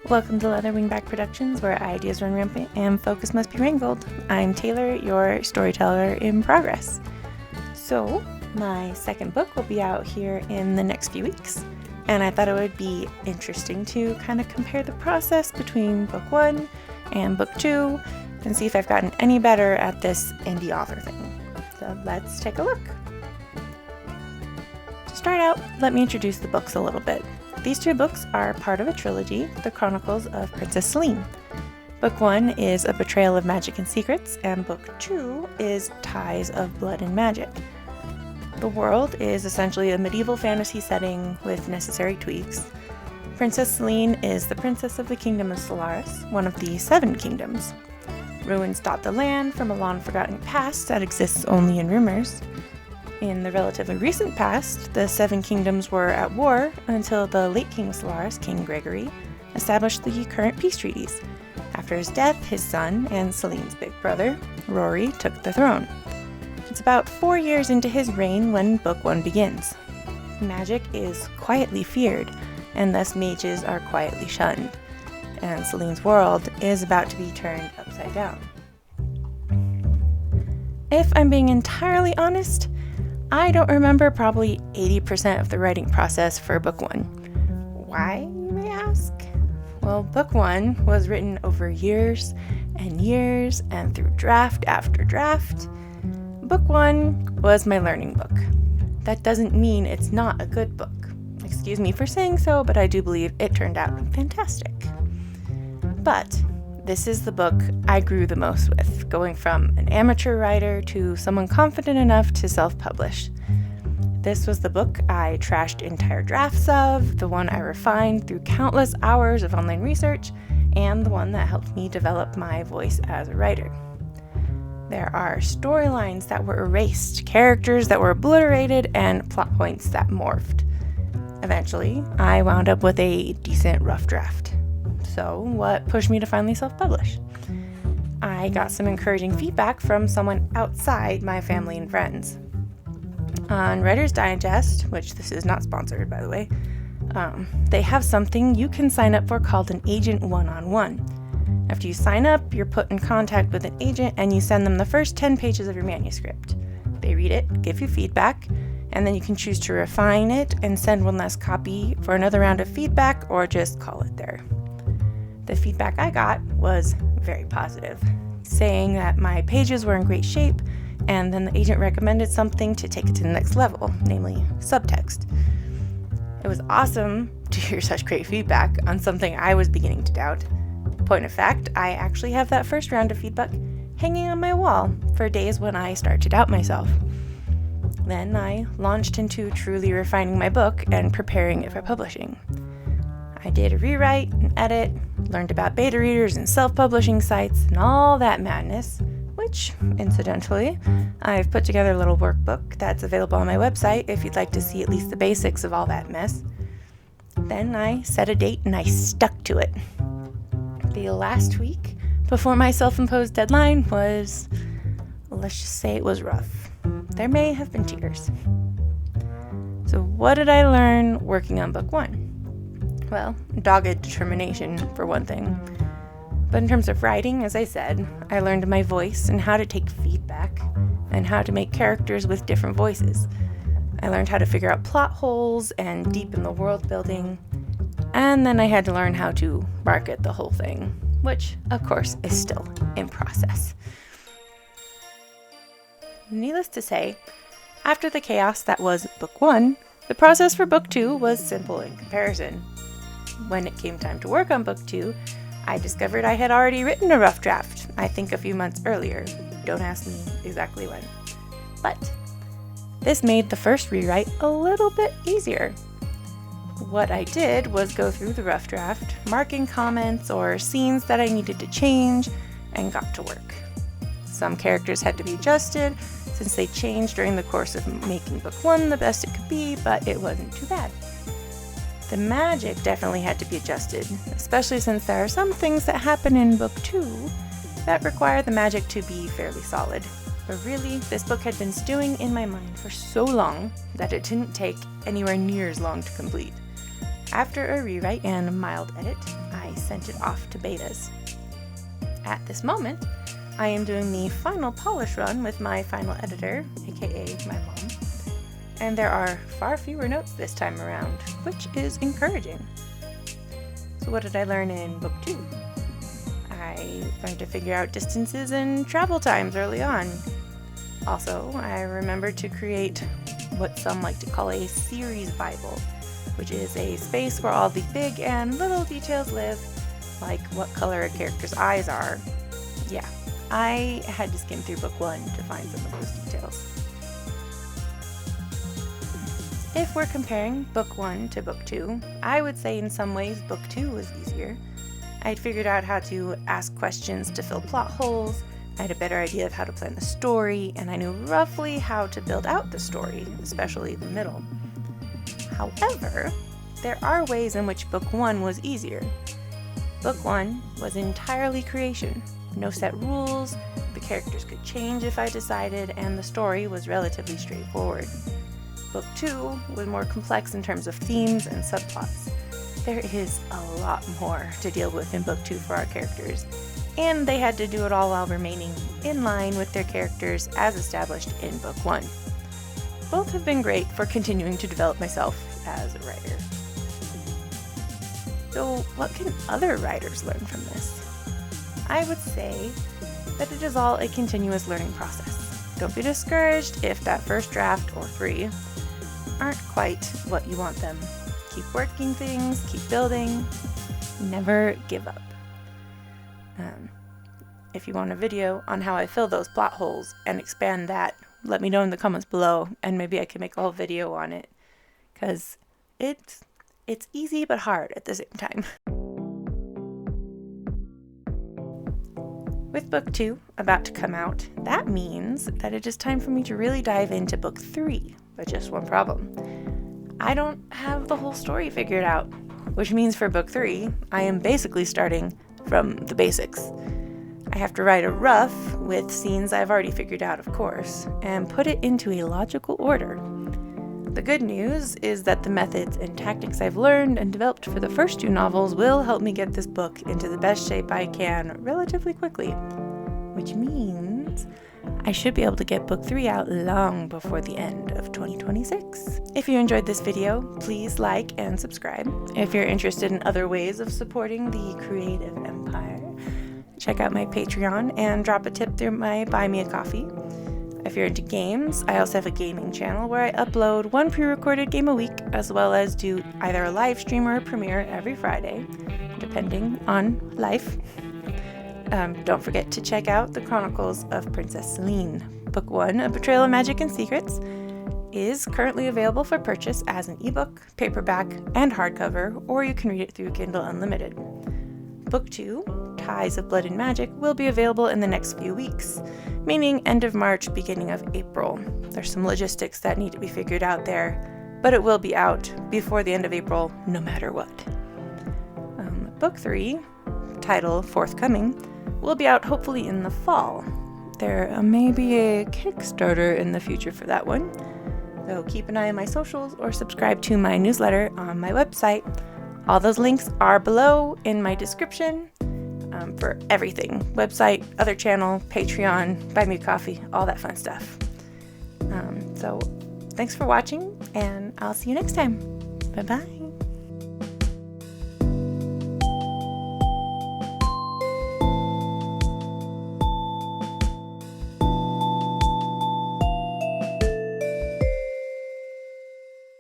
Welcome to Leather Wingback Productions, where ideas run rampant and focus must be wrangled. I'm Taylor, your storyteller in progress. So, my second book will be out here in the next few weeks, and I thought it would be interesting to kind of compare the process between book one and book two and see if I've gotten any better at this indie author thing. So let's take a look. To start out, let me introduce the books a little bit. These two books are part of a trilogy, The Chronicles of Princess Celine. Book 1 is A Betrayal of Magic and Secrets, and Book 2 is Ties of Blood and Magic. The world is essentially a medieval fantasy setting with necessary tweaks. Princess Celine is the princess of the Kingdom of Solaris, one of the 7 kingdoms. Ruins dot the land from a long-forgotten past that exists only in rumors. In the relatively recent past, the 7 kingdoms were at war until the late King of Solaris, King Gregory, established the current peace treaties. After his death, his son, and Celine's big brother, Rory, took the throne. It's about 4 years into his reign when Book 1 begins. Magic is quietly feared, and thus mages are quietly shunned, and Celine's world is about to be turned upside down. If I'm being entirely honest, I don't remember probably 80% of the writing process for Book 1. Why, you may ask? Well, Book 1 was written over years and years and through draft after draft. Book 1 was my learning book. That doesn't mean it's not a good book. Excuse me for saying so, but I do believe it turned out fantastic. But this is the book I grew the most with, going from an amateur writer to someone confident enough to self-publish. This was the book I trashed entire drafts of, the one I refined through countless hours of online research, and the one that helped me develop my voice as a writer. There are storylines that were erased, characters that were obliterated, and plot points that morphed. Eventually, I wound up with a decent rough draft. So, what pushed me to finally self-publish? I got some encouraging feedback from someone outside my family and friends. On Writer's Digest, which this is not sponsored, by the way, they have something you can sign up for called an agent one-on-one. After you sign up, you're put in contact with an agent and you send them the first 10 pages of your manuscript. They read it, give you feedback, and then you can choose to refine it and send one last copy for another round of feedback or just call it there. The feedback I got was very positive, saying that my pages were in great shape, and then the agent recommended something to take it to the next level, namely subtext. It was awesome to hear such great feedback on something I was beginning to doubt. Point of fact, I actually have that first round of feedback hanging on my wall for days when I start to doubt myself. Then I launched into truly refining my book and preparing it for publishing. I did a rewrite, an edit, learned about beta readers and self-publishing sites and all that madness, which, incidentally, I've put together a little workbook that's available on my website if you'd like to see at least the basics of all that mess. Then I set a date and I stuck to it. The last week before my self-imposed deadline was, let's just say it was rough. There may have been tears. So what did I learn working on Book 1? Well, dogged determination, for one thing. But in terms of writing, as I said, I learned my voice and how to take feedback and how to make characters with different voices. I learned how to figure out plot holes and deepen the world building. And then I had to learn how to market the whole thing, which, of course, is still in process. Needless to say, after the chaos that was Book 1, the process for Book 2 was simple in comparison. When it came time to work on Book 2, I discovered I had already written a rough draft, I think a few months earlier. Don't ask me exactly when. But this made the first rewrite a little bit easier. What I did was go through the rough draft, marking comments or scenes that I needed to change, and got to work. Some characters had to be adjusted, since they changed during the course of making Book 1 the best it could be, but it wasn't too bad. The magic definitely had to be adjusted, especially since there are some things that happen in Book 2 that require the magic to be fairly solid. But really, this book had been stewing in my mind for so long that it didn't take anywhere near as long to complete. After a rewrite and a mild edit, I sent it off to betas. At this moment, I am doing the final polish run with my final editor, aka my mom, and there are far fewer notes this time around, which is encouraging. So what did I learn in book 2? I learned to figure out distances and travel times early on. Also, I remembered to create what some like to call a series Bible, which is a space where all the big and little details live, like what color a character's eyes are. Yeah, I had to skim through book 1 to find some of those details. If we're comparing book 1 to book 2, I would say in some ways book 2 was easier. I'd figured out how to ask questions to fill plot holes, I had a better idea of how to plan the story, and I knew roughly how to build out the story, especially the middle. However, there are ways in which book 1 was easier. Book 1 was entirely creation. No set rules, the characters could change if I decided, and the story was relatively straightforward. Book 2 was more complex in terms of themes and subplots. There is a lot more to deal with in book 2 for our characters, and they had to do it all while remaining in line with their characters as established in book 1. Both have been great for continuing to develop myself as a writer. So what can other writers learn from this? I would say that it is all a continuous learning process. Don't be discouraged if that first draft or 3 aren't quite what you want them. Keep working things, keep building, never give up. If you want a video on how I fill those plot holes and expand that, let me know in the comments below, and maybe I can make a whole video on it, because it's easy but hard at the same time. With book 2 about to come out, that means that it is time for me to really dive into book 3, but just one problem. I don't have the whole story figured out, which means for book 3, I am basically starting from the basics. I have to write a rough, with scenes I've already figured out, of course, and put it into a logical order. The good news is that the methods and tactics I've learned and developed for the first 2 novels will help me get this book into the best shape I can relatively quickly, which means I should be able to get book 3 out long before the end of 2026. If you enjoyed this video, please like and subscribe. If you're interested in other ways of supporting the creative empire, check out my Patreon and drop a tip through my Buy Me a Coffee. If you're into games, I also have a gaming channel where I upload 1 pre-recorded game a week, as well as do either a live stream or a premiere every Friday, depending on life. Don't forget to check out The Chronicles of Princess Celine. Book 1, A Betrayal of Magic and Secrets, is currently available for purchase as an ebook, paperback, and hardcover, or you can read it through Kindle Unlimited. Book 2, Ties of Blood and Magic, will be available in the next few weeks, meaning end of March, beginning of April. There's some logistics that need to be figured out there, but it will be out before the end of April, no matter what. Book 3, title Forthcoming, will be out hopefully in the fall. There may be a Kickstarter in the future for that one, so keep an eye on my socials or subscribe to my newsletter on my website. All those links are below in my description for everything. Website, other channel, Patreon, Buy Me a Coffee, all that fun stuff. So thanks for watching, and I'll see you next time. Bye-bye.